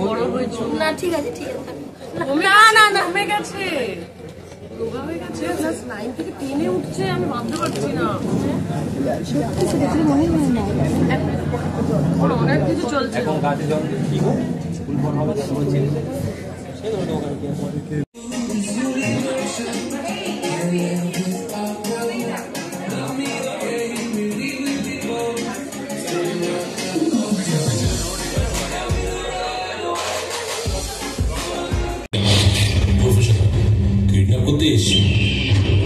বড় হয়েছে না, ঠিক আছে ঠিক আছে, না না না কমে গেছে, রোগা হয়ে গেছে, ক্লাস 9 থেকে 10 এ উঠছে, আমি মানতে পারছি না সত্যি। সেটা মনে হয় না, অনেক কিছু চলছে এখন গাছে জল কি গো স্কুল বন্ধ হবে তখন ছেড়ে দেবে সেই ধরনের ওখানে কি আছে।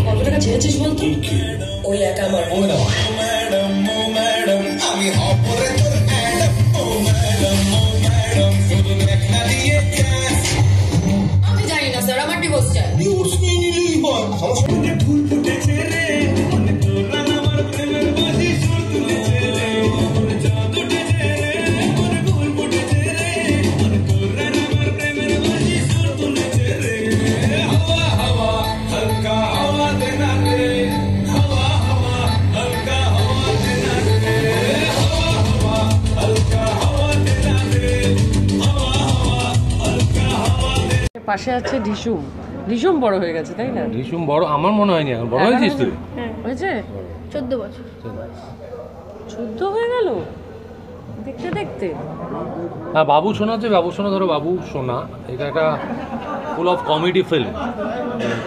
কত টাকা ছেড়েছিস বলতো? ওই একা আমার আমি জানি না স্যার, আমার ডিভোর্স চাই। পাশে আছে ঢিসুম। ঢিসুম বড় হয়ে গেছে তাই না? ঢিসুম বড় আমার মনে হয়নি, এখন বড় হয়েছিস তুই? হয়েছে 14 বছর। 14 হয়ে গেল দেখতে দেখতে। হ্যাঁ, বাবু সোনা হচ্ছে, বাবু সোনা ধরো বাবু সোনা, এটা একটা ফুল অফ কমেডি ফিল্ম।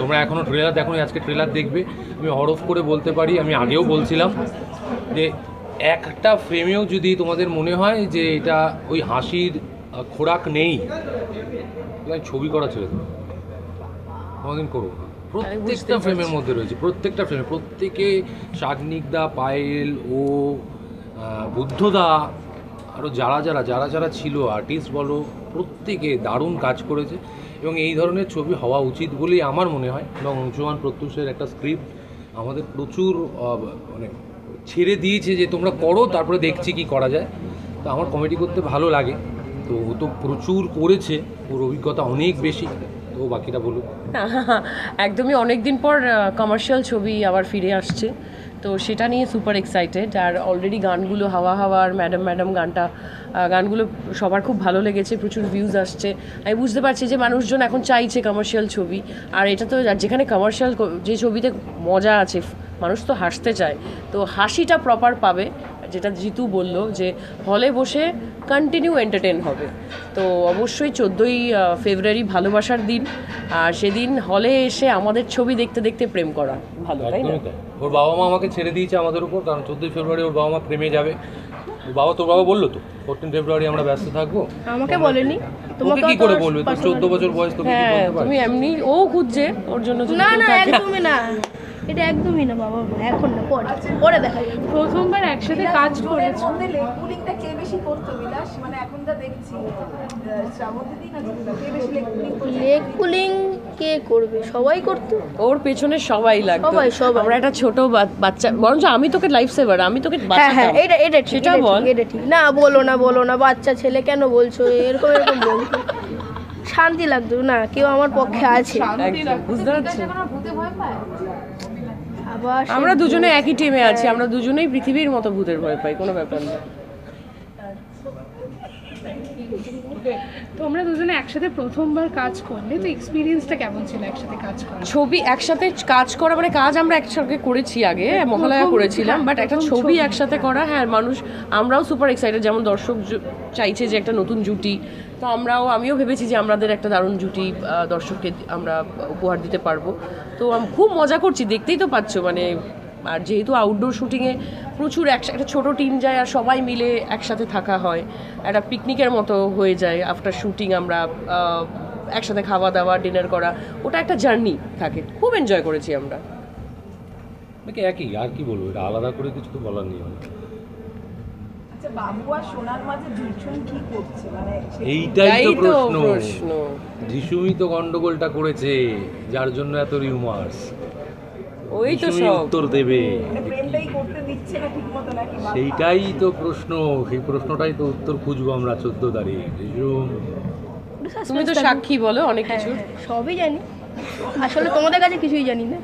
তোমরা এখনও ট্রেলার দেখো, আজকে ট্রেলার দেখবে। আমি হরফ করে বলতে পারি, আমি আগেও বলছিলাম যে একটা ফ্রেমেও যদি তোমাদের মনে হয় যে এটা ওই হাসির খোরাক নেই, ছবি করা ছেড়ে দেবো, কোনোদিন করবো না। প্রত্যেকটা ফ্রেমের মধ্যে রয়েছে, প্রত্যেকটা ফ্রেমে প্রত্যেকে, শাগনিকদা, পায়েল, ও বুদ্ধদা, আরও যারা যারা যারা যারা ছিল আর্টিস্ট বলো, প্রত্যেকে দারুণ কাজ করেছে এবং এই ধরনের ছবি হওয়া উচিত বলেই আমার মনে হয়। এবং অংশুমান প্রত্যুষের একটা স্ক্রিপ্ট আমাদের প্রচুর মানে ছেড়ে দিয়েছে যে তোমরা করো, তারপরে দেখছি কি করা যায়। তো আমার কমেডি করতে ভালো লাগে, তো ও তো প্রচুর করেছে, ওর অভিজ্ঞতা অনেক বেশি, তো বাকিটা বলুক। একদমই অনেক দিন পর কমার্শিয়াল ছবি আবার ফিরে আসছে, তো সেটা নিয়ে সুপার এক্সাইটেড। আর অলরেডি গানগুলো হাওয়া হাওয়া আর ম্যাডাম ম্যাডাম গানগুলো সবার খুব ভালো লেগেছে, প্রচুর ভিউজ আসছে। আমি বুঝতে পারছি যে মানুষজন এখন চাইছে কমার্শিয়াল ছবি, আর এটা তো যেখানে কমার্শিয়াল যে ছবিতে মজা আছে, মানুষ তো হাসতে চায়, তো হাসিটা প্রপার পাবে, যেটা জিতু বলল যে হলে বসে কন্টিনিউ এন্টারটেন হবে। তো অবশ্যই 14ই ফেব্রুয়ারি ভালোবাসার দিন, আর সেদিন হলে এসে আমাদের ছবি দেখতে দেখতে প্রেম করা ভালো, তাই না? ওর বাবা মা আমাকে ছেড়ে দিয়েছে আমাদের উপর, কারণ 14ই ফেব্রুয়ারি ওর বাবা মা প্রেমে যাবে। বাবা, তোর বাবা বললো তো 14 ফেব্রুয়ারি আমরা ব্যস্ত থাকবো। আমাকে বলেনি, তোমাকে কি করে বলবে? তো 14 বছর বয়স, তোকে কি বলতে পারে? তুমি এমনি ও খুঁজছে ওর জন্য। না না একদমই না, এটা একদমই না বাবা, এখন না, পরে দেখা যাবে। প্রথমবার একসাথে কাজ করেছে। লেগ-পুলিংটা কে বেশি করতো বিলাস? মানে এখন যা দেখছি শ্রাবন্তী না কে বেশি লেগ-পুলিং করতো? লেগ-পুলিং কে করবে? সবাই করতো, ওর পেছনে সবাই লাগতো। সবাই। আমরা একটা ছোট বাচ্চা, বরঞ্চ আমি তোকে লাইফ সেভার, আমি তোকে বাঁচাতাম। হ্যাঁ এটা ঠিক, সেটা বল। এটা ঠিক না, বলো না বাচ্চা ছেলে কেন বলছো এরকম বলছো, শান্তি লাগতো না, কেউ আমার পক্ষে আছে। বুঝতে পারছি। আমরা দুজনে একই টিমে আছি, আমরা দুজনেই পৃথিবীর মতো ভূতের ভয় পাই, কোনো ব্যাপার না। তোমরা দুজনে একসাথে প্রথমবার কাজ করলে, তো এক্সপিরিয়েন্সটা কেমন ছিল একসাথে কাজ করা? ছবি একসাথে কাজ করা মানে কাজ আমরা একসাথে করেছি, আগে মহালয়া করেছিলাম, বাট একটা ছবি একসাথে করা, হ্যাঁ মানুষ, আমরাও সুপার এক্সাইটেড, যেমন দর্শক চাইছে যে একটা নতুন জুটি, তো আমিও ভেবেছি যে আমাদের একটা দারুণ জুটি দর্শককে আমরা উপহার দিতে পারবো। তো খুব মজা করছি, দেখতেই তো পাচ্ছ মানে। আর যেহেতু আউটডোর শুটিংয়ে প্রচুর একটা ছোটো টিম যায় আর সবাই মিলে একসাথে থাকা হয়, একটা পিকনিকের মতো হয়ে যায়। আফটার শুটিং আমরা একসাথে খাওয়া দাওয়া, ডিনার করা, ওটা একটা জার্নি থাকে, খুব এনজয় করেছি আমরা। একই, আর কি বলবো, এটা আলাদা করে কিছু তো বলার নেই। আচ্ছা, বাবু আর সোনার মাঝে ঝুমঝুম কি করছে? মানে এইটাই তো প্রশ্ন। ঝিসুমই তো গন্ডগোলটা করেছে, যার জন্য এত রিউমার্স। ওই তো সব উত্তর দেবে, প্রেমটাই করতে দিচ্ছে না ঠিকমতো নাকি? সেইটাই তো প্রশ্ন, সেই প্রশ্নটাই তো উত্তর খুঁজবো আমরা 14 তারিখ। তুমি তো সাক্ষী বলো অনেক কিছু, সবই জানি, আসলে তোমাদের কাছে কিছুই জানি না।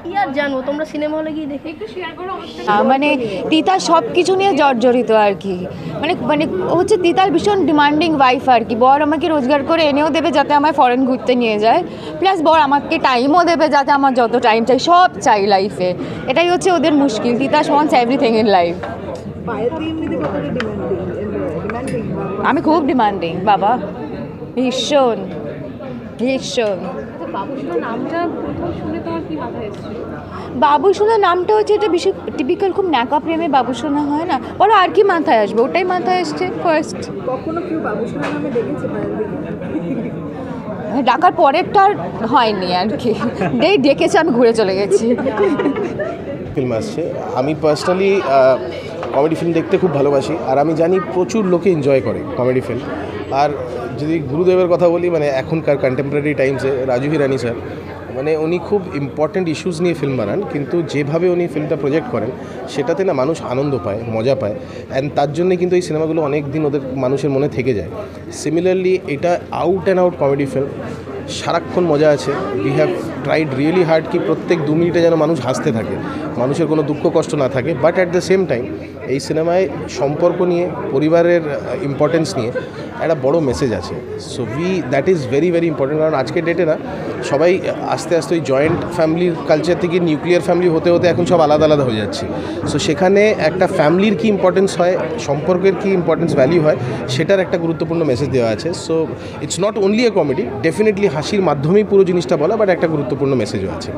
কি আর জানবো, তোমরা সিনেমা হলে গিয়ে দেখে। একটু শেয়ার করো অনুষ্ঠান। মানে তিতার সব কিছু নিয়ে জর্জরিত আর কি, মানে মানে হচ্ছে তিতার ভীষণ ডিমান্ডিং ওয়াইফ আর কি। বর আমাকে রোজগার করে এনেও দেবে যাতে আমায় ফরেন ঘুরতে নিয়ে যায়, প্লাস বর আমাকে টাইমও দেবে যাতে আমার যত টাইম চাই সব চাই লাইফে। এটাই হচ্ছে ওদের মুশকিল। Titas wants everything in life. আমি খুব ডিমান্ডিং বাবা, ভীষণ ভীষণ। বাবুসোনা নামটা প্রথম শুনে তোমার কি মাথায় এসেছিল? বাবুসোনা নামটা হচ্ছে এটা বেশি টিপিক্যাল, খুব ন্যাকা প্রেমে বাবুসোনা হয় না, বলো আর কি মাথায় আসবে, ওটাই মাথায় আসছে ফার্স্ট। কখনো কেউ বাবুসোনা নামে ডেকেছে পায়েল দিকে? ডাকার পরেরটা আর হয়নি আর কি, ডেকেছে আমি ঘুরে চলে গেছি। ফিল্ম আসছে, আমি পার্সোনালি কমেডি ফিল্ম দেখতে খুব ভালোবাসি, আর আমি জানি প্রচুর লোকে এনজয় করে কমেডি ফিল্ম। আর যদি গুরুদেবের কথা বলি, মানে এখনকার কন্টেম্পোরারি টাইমসে রাজু হিরানি স্যার, মানে উনি খুব ইম্পর্ট্যান্ট ইস্যুস নিয়ে ফিল্ম বানান, কিন্তু যেভাবে উনি ফিল্মটা প্রজেক্ট করেন সেটাতে না মানুষ আনন্দ পায়, মজা পায়, অ্যান্ড তার জন্যে কিন্তু এই সিনেমাগুলো অনেক দিন ওদের মানুষের মনে থেকে যায়। সিমিলারলি এটা out and out comedy film, সারাক্ষণ মজা আছে। We have tried really hard কি প্রত্যেক 2 মিনিটে যেন মানুষ হাসতে থাকে, মানুষের কোনো দুঃখ কষ্ট না থাকে। But at the same time এই সিনেমায় সম্পর্ক নিয়ে, পরিবারের ইম্পর্টেন্স নিয়ে একটা বড় মেসেজ আছে। So that is very very important, কারণ আজকের ডেটে না সবাই আস্তে আস্তে ওই জয়েন্ট ফ্যামিলির কালচার থেকে নিউক্লিয়ার ফ্যামিলি হতে হতে এখন সব আলাদা আলাদা হয়ে যাচ্ছে। সো সেখানে একটা ফ্যামিলির কী ইম্পর্টেন্স হয়, সম্পর্কের কী ইম্পর্টেন্স ভ্যালু হয়, সেটার একটা গুরুত্বপূর্ণ মেসেজ দেওয়া আছে। So it's not only a comedy, definitely হাসির মাধ্যমেই পুরো জিনিসটা বলা, বাট একটা গুরুত্বপূর্ণ মেসেজও আছে।